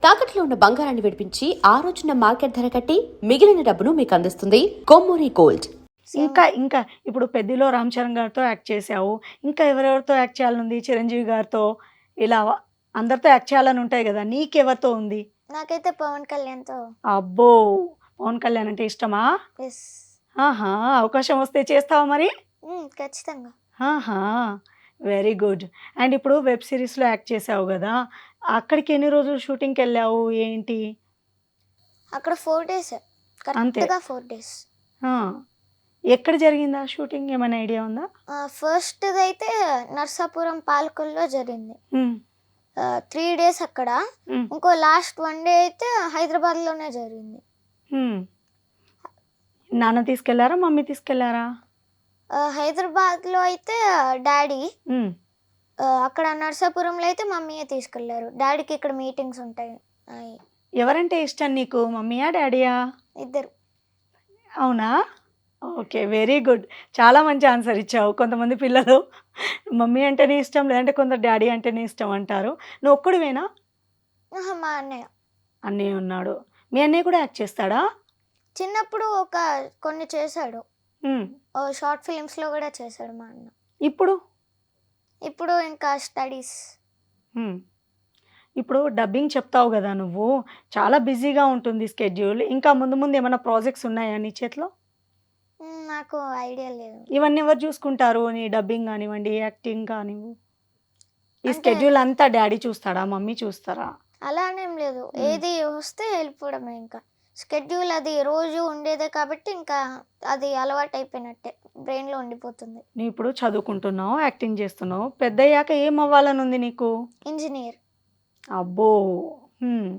తాకట్లో ఉన్న బంగారాన్ని విడిపించి ఆ రోజున మార్కెట్ ధర కట్టి మిగిలిన డబ్బును మీకు అందిస్తుంది కొమ్మూరి గోల్డ్. ఇంకా ఇప్పుడు పెద్దిలో రామ్ చరణ్ గారితో యాక్ట్ చేసావు. ఇంకా ఎవరెవరితో యాక్ట్ చేయాలనుంది? చిరంజీవి గారితో ఇలా అందరితో యాక్ట్ చేయాలని ఉంటాయి కదా! నీకెవరితో ఉంది? నాకైతే పవన్ కళ్యాణ్‌తో. అబ్బో! పవన్ కళ్యాణ్ అంటే ఇష్టమా? యెస్. ఆహా! అవకాశం వస్తే చేస్తావా మరి? ఖచ్చితంగా. ఆహా! Very good. అండ్ ఇప్పుడు వెబ్ సీరీస్‌లో యాక్ట్ చేసావు గదా! అక్కడికి ఎన్ని రోజులు షూటింగ్‌కెళ్ళావు? ఏంటి? అక్కడ 4 డేస్. అంతే. కరెక్ట్‌గా 4 డేస్. ఆ! ఎక్కడ జరిగిందా షూటింగ్? ఏమైనా ఐడియా ఉందా? ఫస్ట్‌దైతే నర్సాపురం, పాలకొల్లో జరిగింది. హ్మ్. 3 డేస్ అక్కడ. హ్మ్. ఇంకో లాస్ట్ 1 డే అయితే హైదరాబాద్‌లోనే జరిగింది. హ్మ్. నాన్న తీసుకెళ్లారా? మమ్మీ తీసుకెళ్లారా? హైదరాబాద్‌లో అయితే డ్యాడీ, హ్మ్. అక్కడ నర్సాపురంలో అయితే మమ్మీయే తీసుకెళ్లారు. డ్యాడీకి ఇక్కడ మీటింగ్స్ ఉంటాయి. అయి ఎవరంటే ఇష్టం నీకు? మమ్మీయా? డ్యాడీయా? ఇద్దరు. అవునా? ఓకే. Very good. చాలా మంచి ఆన్సర్ ఇచ్చావు. కొంతమంది పిల్లలు మమ్మీ అంటేనే ఇష్టం, లేదంటే కొందరు డ్యాడీ అంటేనే ఇష్టం అంటారు. నువ్వు ఒక్కడివేనా? మా అన్నయ్య. అన్నయ్య ఉన్నాడు. మీ అన్నయ్య కూడా యాక్ట్ చేస్తాడా? చిన్నప్పుడు కొన్ని చేశాడు. హ్మ్. షార్ట్ ఫిలిమ్స్‌లో కూడా చేశాడు మా అన్న. ఇప్పుడు? ఇప్పుడు ఇంకా స్టడీస్. హ్మ్. ఇప్పుడు డబ్బింగ్ చెప్తావు గదా నువ్వు. చాలా బిజీగా ఉంటుంది స్కెడ్యూల్. ఇంకా ముందు ముందు ఏమన్నా ప్రాజెక్ట్స్ ఉన్నాయా నీ చేతిలో? నాకు ఐడియా లేదు. ఇవన్నీ ఎవరు చూసుకుంటారు? నీ డబ్బింగ్ గానివ్వండి, యాక్టింగ్ కానివ్వు. ఈ అంటే స్కెడ్యూల్ అంతా డ్యాడీ చూస్తాడా? మమ్మీ చూస్తారా? అలా అనేం లేదు. ఏది వస్తే వెళ్ళిపోవడమే ఇంకా. షెడ్యూల్ అది రోజు ఉండేదే కాబట్టి ఇంకా అది అలవాటయిపోయినట్టే. బ్రెయిన్‌లో ఉండిపోతుంది. నువ్వు ఇప్పుడు చదువుకుంటున్నావు, యాక్టింగ్ చేస్తున్నావు. పెద్దయ్యాక ఏం అవ్వాలనుంది నీకు? ఇంజినీర్. అబ్బో! హ్మ్.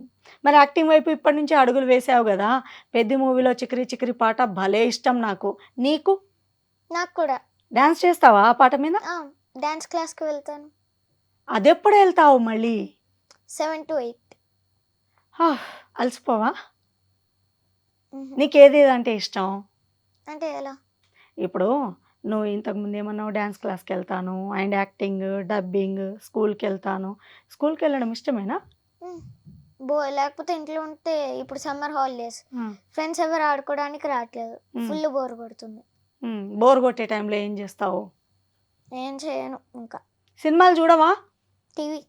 మరి యాక్టింగ్ వైపు ఇప్పటి నుంచే అడుగులు వేసావు గదా! 'పెద్ది' మూవీలో 'చికిరి చికిరి' పాట భలే ఇష్టం నాకు. నీకు? నాకు కూడా. డాన్స్ చేస్తావా ఆ పాట మీద? డాన్స్ క్లాస్‌కి వెళ్తాను. అదెప్పుడు ఎళ్తావు మళ్ళీ? 7-8. అలసిపోవా? హుహు. నీకేదేదంటే ఇష్టం? అంటే ఎలా? ఇప్పుడు నువ్వు ఇంతకుముందు ఏమన్నావు డాన్స్ క్లాస్‌కెళ్తాను, అండ్ యాక్టింగ్, డబ్బింగ్, స్కూల్‌కెళ్తాను. స్కూల్‌కెళ్ళడం ఇష్టమేనా? హ్మ్. లేకపోతే ఇంట్లో ఉంటే ఇప్పుడు సమ్మర్ హాలిడేస్. హ్మ్. ఫ్రెండ్స్ ఎవరు ఆడుకోవడానికి రావట్లేదు. హ్మ్. ఫుల్ బోర్ కొడుతుంది. బోర్ కొట్టే టైంలో ఏం చేస్తావు? ఏం చేయను ఇంకా. సినిమాలు చూడవా? టీవీ.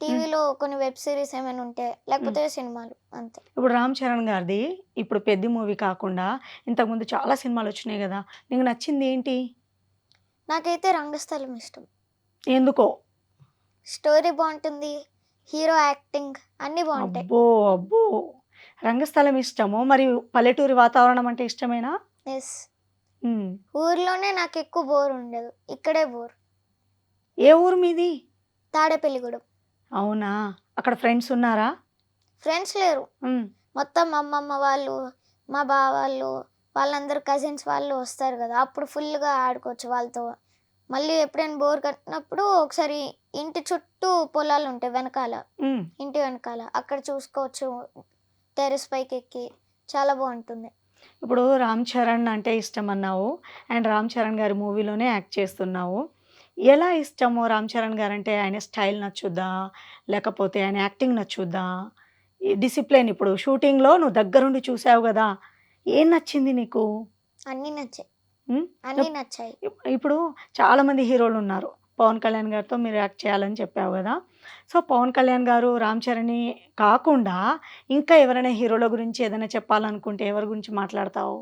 హ్మ్. టీవీలో కొన్ని వెబ్ సీరీస్ ఏమైనా ఉంటే, హ్మ్. లేకపోతే సినిమాలు అంతే. ఇప్పుడు 'రామ్ చరణ్' గారిది ఇప్పుడు 'పెద్ది' మూవీ కాకుండా ఇంతకుముందు చాలా సినిమాలొచ్చినాయి గదా! నీకు నచ్చింది ఏంటి? నాకైతే రంగస్థలం ఇష్టం. ఎందుకో? స్టోరీ బావుంటుంది. హీరో యాక్టింగ్ అన్నీ బావుంటాయి. అబ్బో! అబ్బో! రంగస్థలం ఇష్టము. మరి పల్లెటూరి వాతావరణం అంటే ఇష్టమేనా? యెస్. హ్మ్. ఊర్లోనే నాకెక్కువ బోర్ ఉండదు. ఇక్కడే బోర్. ఏ ఊరు మీది? తాడేపల్లిగూడెం. అవునా? అక్కడ ఫ్రెండ్స్ ఉన్నారా? ఫ్రెండ్స్ లేరు. హ్మ్. మొత్తం మా అమ్మమ్మ వాళ్ళు, మా బావ వాళ్ళు, వాళ్ళందరూ కజిన్స్ వాళ్ళు వస్తారు గదా! అప్పుడు ఫుల్‌గా ఆడుకోవచ్చు వాళ్ళతో. మళ్ళీ ఎప్పుడైనా బోర్ కొట్టినప్పుడు ఒకసారి ఇంటి చుట్టూ పొలాలుంటాయి వెనకాల. హ్మ్. ఇంటి వెనకాల. అక్కడ చూసుకోవచ్చు. టెర్రస్ పైకెక్కి చాలా బావుంటుంది. ఇప్పుడు 'రామ్ చరణ్' అంటే ఇష్టమన్నావు. అండ్ 'రామ్ చరణ్' గారి మూవీలోనే యాక్ట్ చేస్తున్నావు. ఎలా ఇష్టము 'రామ్ చరణ్' గారంటే? ఆయన స్టైల్ నచ్చుద్దా? లేకపోతే ఆయన యాక్టింగ్ నచ్చుద్దా? ఈ డిసిప్లిన్ ఇప్పుడు షూటింగ్‌లో నువ్వు దగ్గరుండి చూసావు గదా! ఏం నచ్చింది నీకు? అన్నీ నచ్చాయి. హ్మ్. అన్నీ నచ్చాయి. ఇప్పుడు చాలామంది హీరోలున్నారు. 'పవన్ కళ్యాణ్' గారితో మీరు యాక్ట్ చేయాలని చెప్పావు గదా! సో, 'పవన్ కళ్యాణ్' గారు, 'రామ్ చరణ్‌ని' కాకుండా ఇంకా ఎవరైనా హీరోల గురించి ఏదైనా చెప్పాలనుకుంటే ఎవరి గురించి మాట్లాడతావు?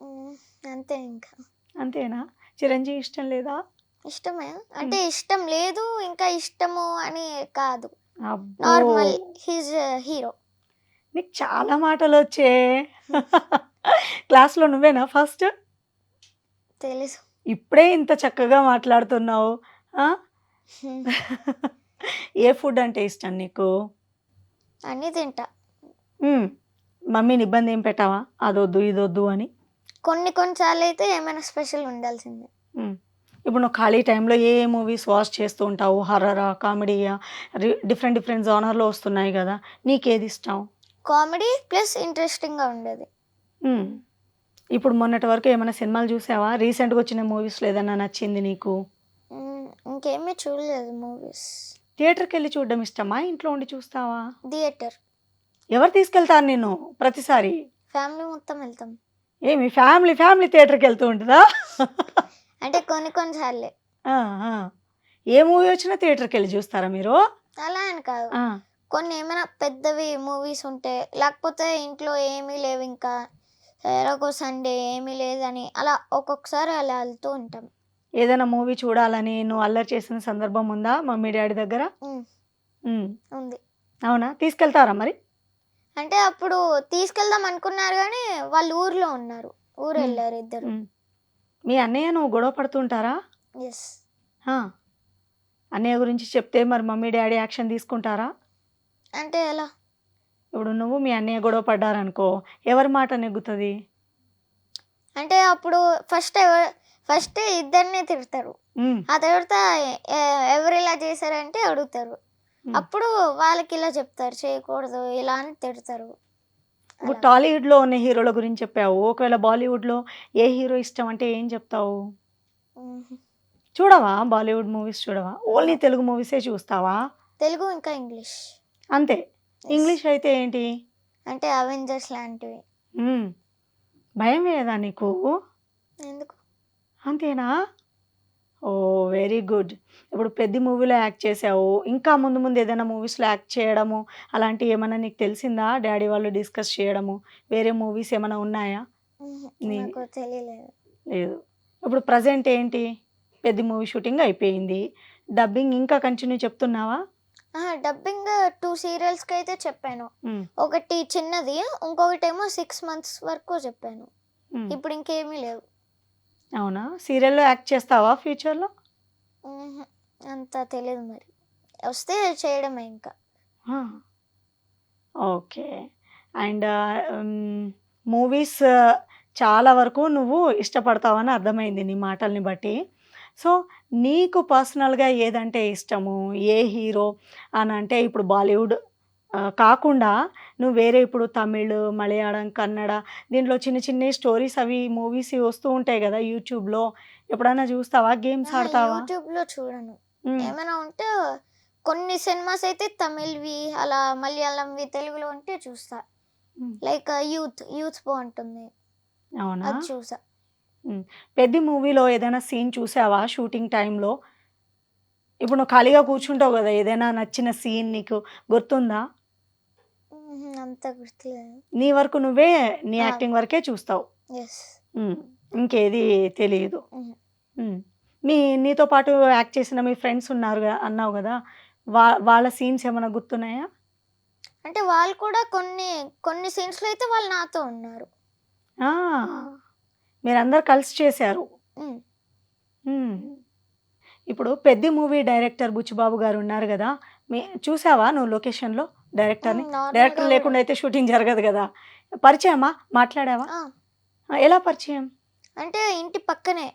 హ్మ్. అంతే ఇంకా. అంతేనా? 'చిరంజీవి' ఇష్టం లేదా? ఇష్టమే. హ్మ్. అంటే ఇష్టం లేదు, ఇంకా ఇష్టము అని కాదు. అబ్బో! Normal he's hero. నీకు చాలా మాటలొచ్చే. క్లాస్‌లో నువ్వేనా ఫస్ట్? తెలుసు. ఇప్పుడే ఇంత చక్కగా మాట్లాడుతున్నావు. ఆ! ఏ ఫుడ్ అంటే ఇష్టం నీకు? అన్నీ తింటా. హ్మ్. మమ్మీని ఇబ్బంది ఏం పెట్టావా? అదొద్దు, ఇదొద్దు అని? కొన్ని కొన్ని సార్లయితే ఏమైనా స్పెషల్ ఉండాల్సిందే. హ్మ్. ఇప్పుడు నువ్వు ఖాళీ టైంలో ఏ ఏ మూవీస్ వాచ్ చేస్తూ ఉంటావు? హారరా? కామెడీయా? డిఫరెంట్ డిఫరెంట్ జోనర్‌లో వస్తున్నాయి గదా! నీకేదిష్టం? కామెడీ ప్లస్ ఇంట్రెస్టింగ్‌గా ఉండేది. హ్మ్. ఇప్పుడు మొన్నటి వరకు ఏమైనా సినిమాలు జూసావా? రీసెంట్‌గా వచ్చిన మూవీస్‌లో ఏదన్నా నచ్చింది నీకు? ఇంకేమీ చూడలేదు మూవీస్. థియేటర్కి వెళ్ళి చూడడం ఇష్టమా, ఇంట్లో ఉండి చూస్తావా? థియేటర్. ఎవరు తీసుకెళ్తారు నిన్ను ప్రతిసారి? ఫ్యామిలీ మొత్తం వెళ్తాం. ఏమి ఫ్యామిలీ ఫ్యామిలీ థియేటర్కి వెళ్తూ ఉంటుందా? అంటే కొన్ని సార్లే. ఆ, ఆ. ఏ మూవీ వచ్చినా థియేటర్కి వెళ్ళి చూస్తారా మీరు? అలా అని కాదు. ఆ, కొన్ని ఏమైనా పెద్దవి మూవీస్ ఉంటే, లేకపోతే ఇంట్లో ఏమీ లేవు ఇంకా, ఎలాగో సండే ఏమీ లేదని అలా ఒక్కొక్కసారి అలా వెళ్తూ ఉంటాం. ఏదైనా మూవీ చూడాలని నువ్వు అల్లరి చేసిన సందర్భం ఉందా మమ్మీ డాడీ దగ్గర? ఉమ్, ఉమ్. ఉంది. అవునా, తీసుకెళ్తారా మరి? అంటే అప్పుడు తీసుకెళ్దాం అనుకున్నారు కానీ వాళ్ళు ఊర్లో ఉన్నారు. ఊరు ఉమ్, వెళ్ళారు ఇద్దరు. ఉమ్. మీ అన్నయ్య నువ్వు గొడవ పడుతుంటారా? ఎస్. ఆ, అన్నయ్య గురించి చెప్తే మరి మమ్మీ డాడీ యాక్షన్ తీసుకుంటారా? అంటే ఎలా? ఇప్పుడు నువ్వు మీ అన్నయ్య గొడవ పడ్డారనుకో, ఎవరి మాట నెగ్గుతుంది? అంటే అప్పుడు ఫస్ట్ ఇద్దరినే తిడతారు. ఉమ్, ఆ తర్వాత ఎవరు ఇలా చేశారంటే అడుగుతారు. ఉమ్. అప్పుడు వాళ్ళకి ఇలా చెప్తారు చేయకూడదు ఇలా అని తిడతారు. ఇప్పుడు అలా. టాలీవుడ్లో ఉన్న హీరోల గురించి చెప్పావు, ఒకవేళ బాలీవుడ్లో ఏ హీరో ఇష్టం అంటే ఏం చెప్తావు? ఉహు. చూడవా బాలీవుడ్ మూవీస్? చూడవా, ఓన్లీ తెలుగు మూవీసే చూస్తావా? తెలుగు ఇంకా ఇంగ్లీష్. అంతే. Yes. ఇంగ్లీష్ అయితే ఏంటి? అంటే అవెంజర్స్ లాంటివి. ఉమ్, భయం లేదా నీకు? ఎందుకు? అంతేనా? ఓ, వెరీ గుడ్. ఇప్పుడు పెద్ద మూవీలో యాక్ట్ చేసావు, ఇంకా ముందు ముందు ఏదైనా మూవీస్లో యాక్ట్ చేయడము అలాంటివి ఏమైనా నీకు తెలిసిందా? డాడీ వాళ్ళు డిస్కస్ చేయడము, వేరే మూవీస్ ఏమైనా ఉన్నాయా? ఉహు. నీ నాకు తెలియలేదు. లేదు. ఇప్పుడు ప్రజెంట్ ఏంటి, పెద్ద మూవీ షూటింగ్ అయిపోయింది, డబ్బింగ్ ఇంకా కంటిన్యూ చెప్తున్నావా? డబ్బింగ్ 2 సీరియల్స్కి అయితే చెప్పాను. ఉమ్, ఒకటి చిన్నది, ఇంకొకటేమో 6 months వరకు చెప్పాను. ఉమ్. ఇప్పుడు ఇంకేమీ లేవు. అవునా, సీరియల్లో యాక్ట్ చేస్తావా ఫ్యూచర్లో? ఉహు. అంత తెలియదు మరి. వస్తే చేయడమే ఇంకా. ఓకే. అండ్ మూవీస్ చాలా వరకు నువ్వు ఇష్టపడతావని అర్థమైంది నీ మాటల్ని బట్టి. సో నీకు పర్సనల్గా ఏదంటే ఇష్టము, ఏ హీరో అని అంటే, ఇప్పుడు బాలీవుడ్ కాకుండా నువ్వు వేరే ఇప్పుడు తమిళ్, మలయాళం, కన్నడ దీంట్లో చిన్న చిన్న స్టోరీస్ అవి మూవీస్ వస్తూ ఉంటాయి కదా యూట్యూబ్లో, ఎప్పుడైనా చూస్తావా? గేమ్స్ ఆడతావా? యూట్యూబ్లో చూడను. ఉమ్, ఏమైనా ఉంటే కొన్ని సినిమాస్ అయితే తమిళ్వి, అలా మలయాళంవి, తెలుగులో ఉంటే చూస్తా. ఉమ్. లైక్ యూత్ బాగుంటుంది, అవునా? అది చూసా. ఉమ్. పెద్ద మూవీలో ఏదైనా సీన్ చూసావా షూటింగ్ టైంలో? ఇప్పుడు నువ్వు ఖాళీగా కూర్చుంటావు కదా, ఏదైనా నచ్చిన సీన్ నీకు గుర్తుందా? అంత గుర్తులేదు. నీ వరకు నువ్వే, నీ ఆ. యాక్టింగ్ వరకే చూస్తావు. ఎస్. ఉమ్, ఇంకేది తెలియదు. ఉమ్. నీతో పాటు యాక్ట్ చేసిన మీ ఫ్రెండ్స్ ఉన్నారు అన్నావు కదా, వాళ్ళ సీన్స్ ఏమైనా గుర్తున్నాయా? అంటే వాళ్ళు కూడా కొన్ని సీన్స్లో అయితే వాళ్ళు నాతో ఉన్నారు. ఆ, మీరందరు కలిసి చేశారు. ఉమ్. ఉమ్. ఇప్పుడు పెద్ద మూవీ డైరెక్టర్ బుచ్చిబాబు గారు ఉన్నారు కదా, చూసావా నువ్వు లొకేషన్లో డైరెక్టర్ని? నార్మల్గా డైరెక్టర్ కూడా. లేకుండా అయితే షూటింగ్ జరగదు కదా. పరిచయమా, మాట్లాడావా? ఆ, ఎలా పరిచయం? అంటే ఇంటి పక్కనే